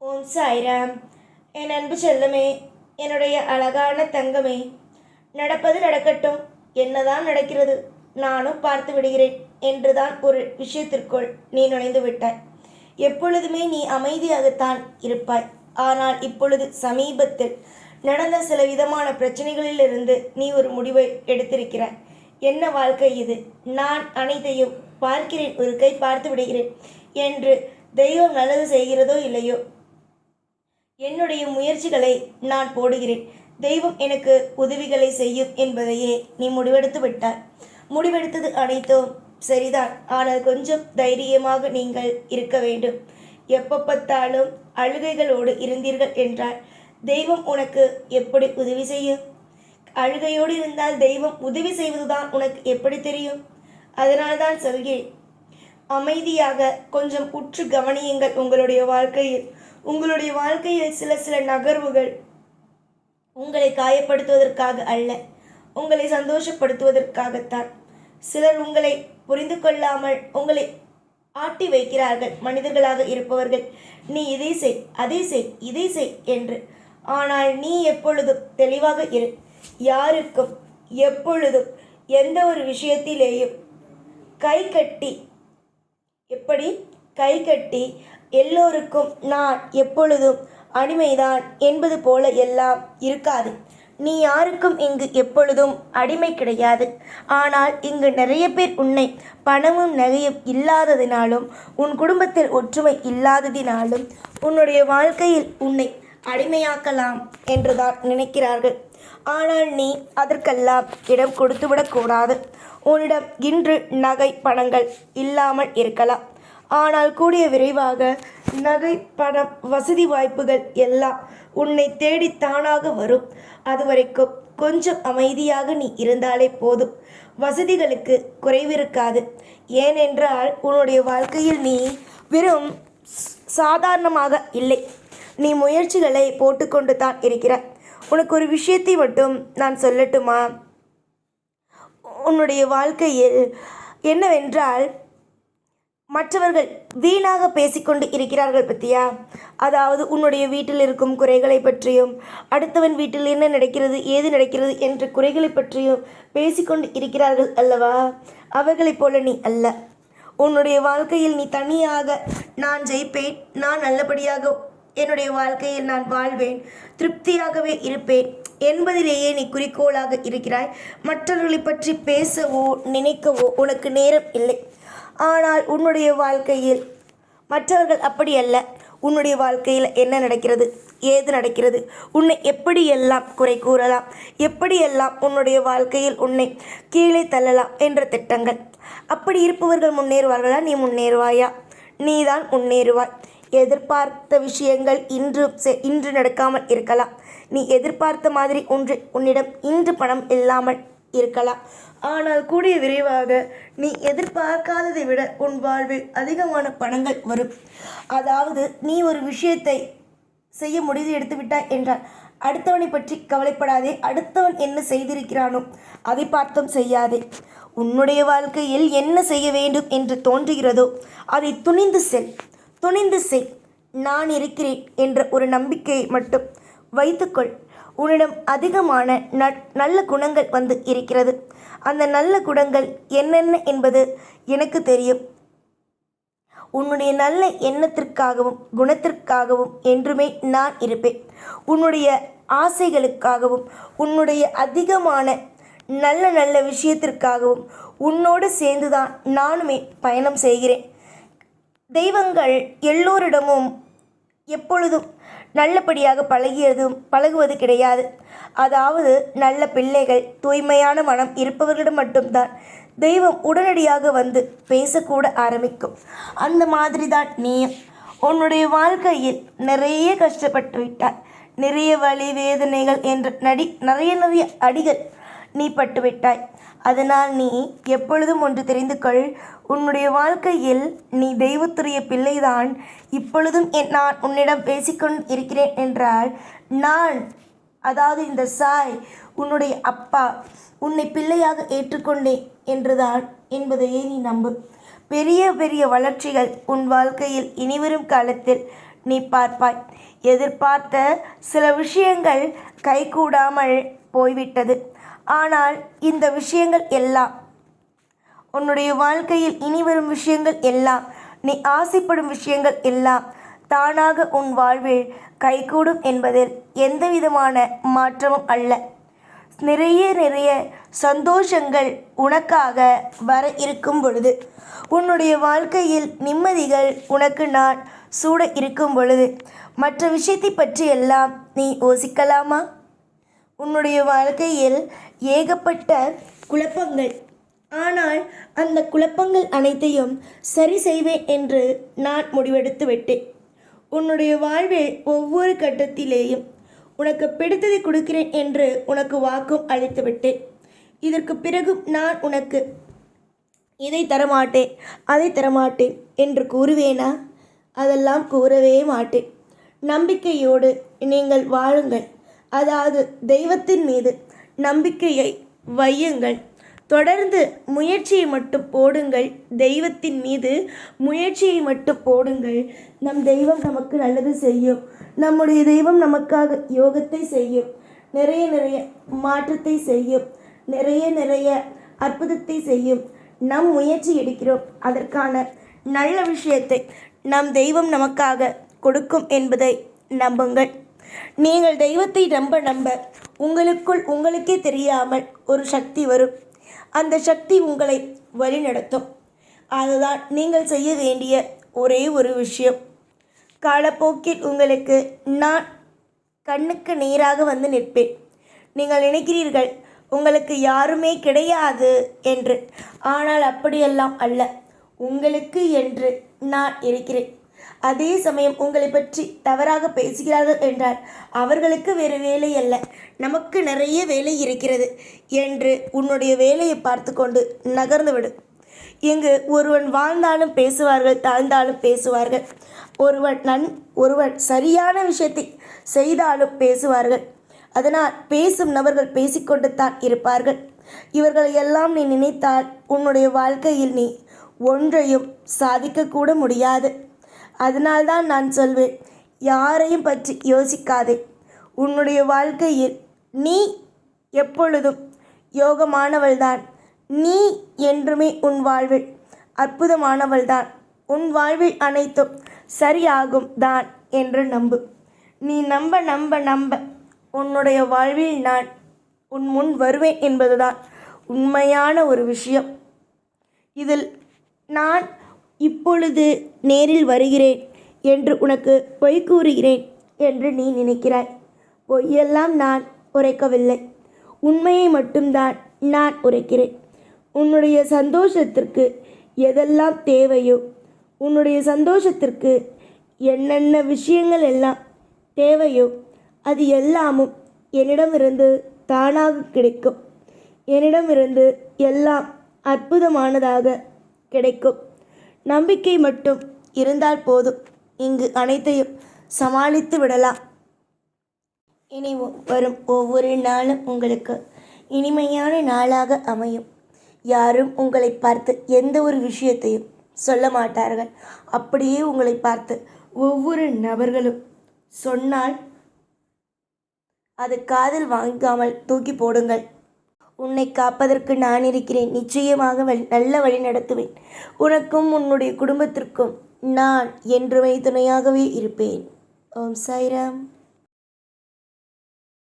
ஓம் சாய்ராம். என் அன்பு செல்லமே, என்னுடைய அழகான தங்கமே, நடப்பது நடக்கட்டும், என்னதான் நடக்கிறது, நானும் பார்த்து விடுகிறேன் என்றுதான் ஒரு விஷயத்திற்குள் நீ நுழைந்து விட்டாய். எப்பொழுதுமே நீ அமைதியாகத்தான் இருப்பாய். ஆனால் இப்பொழுது சமீபத்தில் நடந்த சில விதமான பிரச்சனைகளிலிருந்து நீ ஒரு முடிவை எடுத்திருக்கிறாய். என்ன வாழ்க்கை இது? நான் அனைத்தையும் பார்க்கிறேன், ஒரு கை பார்த்து விடுகிறேன் என்று தெய்வம் நல்லது செய்கிறதோ இல்லையோ, என்னுடைய முயற்சிகளை நான் போடுகிறேன், தெய்வம் எனக்கு உதவிகளை செய்யும் என்பதையே நீ முடிவெடுத்து விட்டாய். முடிவெடுத்தது அனைத்தும் சரிதான். ஆனால் கொஞ்சம் தைரியமாக நீங்கள் இருக்க வேண்டும். எப்போ பார்த்தாலும் அழுகைகளோடு இருந்தீர்கள் என்றால் தெய்வம் உனக்கு எப்படி உதவி செய்யும்? அழுகையோடு இருந்தால் தெய்வம் உதவி செய்வதுதான் உனக்கு எப்படி தெரியும்? அதனால்தான் சொல்கிறேன், அமைதியாக கொஞ்சம் உற்று கவனியுங்கள். உங்களுடைய வாழ்க்கையில் சில சில நகர்வுகள் உங்களை காயப்படுத்துவதற்காக அல்ல, உங்களை சந்தோஷப்படுத்துவதற்காகத்தான். சிலர் உங்களை புரிந்து கொள்ளாமல் உங்களை ஆட்டி வைக்கிறார்கள். மனிதர்களாக இருப்பவர்கள், நீ இதை செய், அதை செய், இதை செய் என்று. ஆனால் நீ எப்பொழுதும் தெளிவாக இரு. யாருக்கும் எப்பொழுதும் எந்த ஒரு விஷயத்திலேயும் கை கட்டி எல்லோருக்கும் நான் எப்பொழுதும் அடிமைதான் என்பது போல எல்லாம் இருக்காது. நீ யாருக்கும் இங்கு எப்பொழுதும் அடிமை கிடையாது. ஆனால் இங்கு நிறைய பேர் உன்னை பணமும் நகையும் இல்லாததினாலும் உன் குடும்பத்தில் ஒற்றுமை இல்லாததினாலும் உன்னுடைய வாழ்க்கையில் உன்னை அடிமையாக்கலாம் என்றுதான் நினைக்கிறார்கள். ஆனால் நீ அதற்கெல்லாம் இடம் கொடுத்துவிடக்கூடாது. உன்னிடம் இன்று நகை பணங்கள் இல்லாமல் இருக்கலாம். ஆனால் கூடிய விரைவாக நகை பணம் வசதி வாய்ப்புகள் எல்லாம் உன்னை தேடி தானாக வரும். அதுவரைக்கும் கொஞ்சம் அமைதியாக நீ இருந்தாலே போதும். வசதிகளுக்கு குறைவிருக்காது. ஏனென்றால் உன்னுடைய வாழ்க்கையில் நீ வெறும் சாதாரணமாக இல்லை, நீ முயற்சிகளை போட்டுக்கொண்டு தான் இருக்கிறாய். உனக்கு ஒரு விஷயத்தை மட்டும் நான் சொல்லட்டுமா? உன்னுடைய வாழ்க்கையில் என்னவென்றால், மற்றவர்கள் வீணாக பேசிக்கொண்டு இருக்கிறார்கள் பற்றியா? அதாவது உன்னுடைய வீட்டில் இருக்கும் குறைகளை பற்றியும், அடுத்தவன் வீட்டில் என்ன நடக்கிறது, ஏது நடக்கிறது என்ற குறைகளை பற்றியும் பேசிக்கொண்டு இருக்கிறார்கள் அல்லவா? அவர்களைப் போல நீ அல்ல. உன்னுடைய வாழ்க்கையில் நீ தனியாக நான் ஜெயிப்பேன், நான் நல்லபடியாக என்னுடைய வாழ்க்கையில் நான் வாழ்வேன், திருப்தியாகவே இருப்பேன் என்பதிலேயே நீ குறிக்கோளாக இருக்கிறாய். மற்றவர்களை பற்றி பேசவோ நினைக்கவோ உனக்கு நேரம் இல்லை. ஆனால் உன்னுடைய வாழ்க்கையில் மற்றவர்கள் அப்படி அல்ல. உன்னுடைய வாழ்க்கையில் என்ன நடக்கிறது, ஏது நடக்கிறது, உன்னை எப்படியெல்லாம் குறை கூறலாம், எப்படியெல்லாம் உன்னுடைய வாழ்க்கையில் உன்னை கீழே தள்ளலாம் என்ற திட்டங்கள். அப்படி இருப்பவர்கள் முன்னேறுவார்களா? நீ முன்னேறுவாயா? நீதான் முன்னேறுவாய். எதிர்பார்த்த விஷயங்கள் இன்று நடக்காமல் இருக்கலாம். நீ எதிர்பார்த்த மாதிரி உன்னிடம் இன்று பணம் இல்லாமல் இருக்கலாம். ஆனால் கூடிய விரைவாக நீ எதிர்பார்க்காததை விட உன் வாழ்வில் அதிகமான பணங்கள் வரும். அதாவது நீ ஒரு விஷயத்தை செய்ய முடிவு எடுத்து விட்டாய் என்றால் அடுத்தவனை பற்றி கவலைப்படாதே. அடுத்தவன் என்ன செய்திருக்கிறானோ அதை பார்த்தும் செய்யாதே. உன்னுடைய வாழ்க்கையில் என்ன செய்ய வேண்டும் என்று தோன்றுகிறதோ அதை துணிந்து செய். நான் இருக்கிறேன் என்ற ஒரு நம்பிக்கையை மட்டும் வைத்துக்கொள். உன்னிடம் அதிகமான நல்ல குணங்கள் வந்து இருக்கிறது. அந்த நல்ல குணங்கள் என்னென்ன என்பது எனக்கு தெரியும். உன்னுடைய நல்ல எண்ணத்திற்காகவும் குணத்திற்காகவும் என்றுமே நான் இருப்பேன். உன்னுடைய ஆசைகளுக்காகவும் உன்னுடைய அதிகமான நல்ல நல்ல விஷயத்திற்காகவும் உன்னோடு சேர்ந்துதான் நானுமே பயணம் செய்கிறேன். தெய்வங்கள் எல்லோரிடமும் எப்பொழுதும் நல்லபடியாக பழகுவது கிடையாது. அதாவது நல்ல பிள்ளைகள், தூய்மையான மனம் இருப்பவர்களிடம் மட்டும்தான் தெய்வம் உடனடியாக வந்து பேசக்கூட ஆரம்பிக்கும். அந்த மாதிரி தான் நீயும் உன்னுடைய வாழ்க்கையில் நிறைய கஷ்டப்பட்டு விட்டாய். நிறைய வலி வேதனைகள் என்று நிறைய அடிகள் நீ பட்டுவிட்டாய். அதனால் நீ எப்பொழுதும் ஒன்று தெரிந்து கொள், உன்னுடைய வாழ்க்கையில் நீ தெய்வத்துடைய பிள்ளைதான். இப்பொழுதும் நான் உன்னிடம் பேசிக்கொண்டு இருக்கிறேன் என்றால் அதாவது இந்த சாய் உன்னுடைய அப்பா உன்னை பிள்ளையாக ஏற்றுக்கொண்டேன் என்றுதான் என்பதையே நீ நம்பு. பெரிய பெரிய வளர்ச்சிகள் உன் வாழ்க்கையில் இனிவரும் காலத்தில் நீ பார்ப்பாய். எதிர்பார்த்த சில விஷயங்கள் கைகூடாமல் போய்விட்டது. ஆனால் இந்த விஷயங்கள் எல்லாம், உன்னுடைய வாழ்க்கையில் இனிவரும் விஷயங்கள் எல்லாம், நீ ஆசைப்படும் விஷயங்கள் எல்லாம் தானாக உன் வாழ்வில் கைகூடும் என்பதில் எந்தவிதமான மாற்றமும் அல்ல. நிறைய சந்தோஷங்கள் உனக்காக வர இருக்கும் பொழுது, உன்னுடைய வாழ்க்கையில் நிம்மதிகள் உனக்கு நான் சூட இருக்கும் பொழுது, மற்ற விஷயத்தை பற்றி எல்லாம் நீ யோசிக்கலாமா? உன்னுடைய வாழ்க்கையில் ஏகப்பட்ட குழப்பங்கள். ஆனால் அந்த குழப்பங்கள் அனைத்தையும் சரி செய்வேன் என்று நான் முடிவெடுத்து விட்டேன். உன்னுடைய வாழ்வில் ஒவ்வொரு கட்டத்திலேயும் உனக்கு பிடித்ததை கொடுக்கிறேன் என்று உனக்கு வாக்கும் அளித்து விட்டேன். இதற்கு பிறகும் நான் உனக்கு இதை தரமாட்டேன், அதை தரமாட்டேன் என்று கூறுவேனா? அதெல்லாம் கூறவே மாட்டேன். நம்பிக்கையோடு நீங்கள் வாழுங்கள். அதாவது தெய்வத்தின் மீது நம்பிக்கையை வையுங்கள். தொடர்ந்து முயற்சியை மட்டும் போடுங்கள். தெய்வத்தின் மீது முயற்சியை மட்டும் போடுங்கள். நம் தெய்வம் நமக்கு நல்லது செய்யும். நம்முடைய தெய்வம் நமக்காக யோகத்தை செய்யும். நிறைய மாற்றத்தை செய்யும். நிறைய அற்புதத்தை செய்யும். நம் முயற்சி எடுக்கிறோம், அதற்கான நல்ல விஷயத்தை நம் தெய்வம் நமக்காக கொடுக்கும் என்பதை நம்புங்கள். நீங்கள் தெய்வத்தை நம்ப உங்களுக்கே தெரியாமல் ஒரு சக்தி வரும். அந்த சக்தி உங்களை வழிநடத்தும். அதுதான் நீங்கள் செய்ய வேண்டிய ஒரே ஒரு விஷயம். காலப்போக்கில் உங்களுக்கு நான் கண்ணுக்கு நேராக வந்து நிற்பேன். நீங்கள் நினைக்கிறீர்கள் உங்களுக்கு யாருமே கிடையாது என்று. ஆனால் அப்படியெல்லாம் அல்ல. உங்களுக்கு என்று நான் இருக்கிறேன். அதே சமயம் உங்களை பற்றி தவறாக பேசுகிறார்கள் என்றால் அவர்களுக்கு வேறு வேலை அல்ல, நமக்கு நிறைய வேலை இருக்கிறது என்று உன்னுடைய வேலையை பார்த்து கொண்டு நகர்ந்துவிடு. இங்கு ஒருவன் வாழ்ந்தாலும் பேசுவார்கள், தாழ்ந்தாலும் பேசுவார்கள். ஒருவன் சரியான விஷயத்தை செய்தாலும் பேசுவார்கள். அதனால் பேசும் நபர்கள் பேசிக்கொண்டு தான் இருப்பார்கள். இவர்களை எல்லாம் நீ நினைத்தால் உன்னுடைய வாழ்க்கையில் நீ ஒன்றையும் சாதிக்கக்கூட முடியாது. அதனால்தான் நான் சொல்வேன், யாரையும் பற்றி யோசிக்காதே. உன்னுடைய வாழ்க்கையில் நீ எப்பொழுதும் யோகமானவள்தான். நீ என்றுமே உன் வாழ்வில் அற்புதமானவள்தான். உன் வாழ்வில் அனைத்தும் சரியாகும் தான் என்று நம்பு. நீ நம்ப உன்னுடைய வாழ்வில் நான் உன் முன் வருவேன் என்பதுதான் உண்மையான ஒரு விஷயம். இதில் நான் இப்பொழுது நேரில் வருகிறேன் என்று உனக்கு பொய் கூறுகிறேன் என்று நீ நினைக்கிறாய். பொய்யெல்லாம் நான் உரைக்கவில்லை, உண்மையை மட்டும்தான் நான் உரைக்கிறேன். உன்னுடைய சந்தோஷத்திற்கு எதெல்லாம் தேவையோ, உன்னுடைய சந்தோஷத்திற்கு என்னென்ன விஷயங்கள் எல்லாம் தேவையோ அது எல்லாமும் என்னிடமிருந்து தானாக கிடைக்கும். என்னிடமிருந்து எல்லாம் அற்புதமானதாக கிடைக்கும். நம்பிக்கை மட்டும் இருந்தால் போதும். இங்கு அனைத்தையும் சமாளித்து விடலாம். இனி வரும் ஒவ்வொரு நாளும் உங்களுக்கு இனிமையான நாளாக அமையும். யாரும் உங்களை பார்த்து எந்த ஒரு விஷயத்தையும் சொல்ல மாட்டார்கள். அப்படியே உங்களை பார்த்து ஒவ்வொரு நபர்களும் சொன்னால் அது காதில் வாங்காமல் தூக்கி போடுங்கள். உன்னை காப்பதற்கு நான் இருக்கிறேன். நிச்சயமாக நல்ல வழி நடத்துவேன். உனக்கும் உன்னுடைய குடும்பத்திற்கும் நான் என்றுமே துணையாகவே இருப்பேன். ஓம் சாய்ராம்.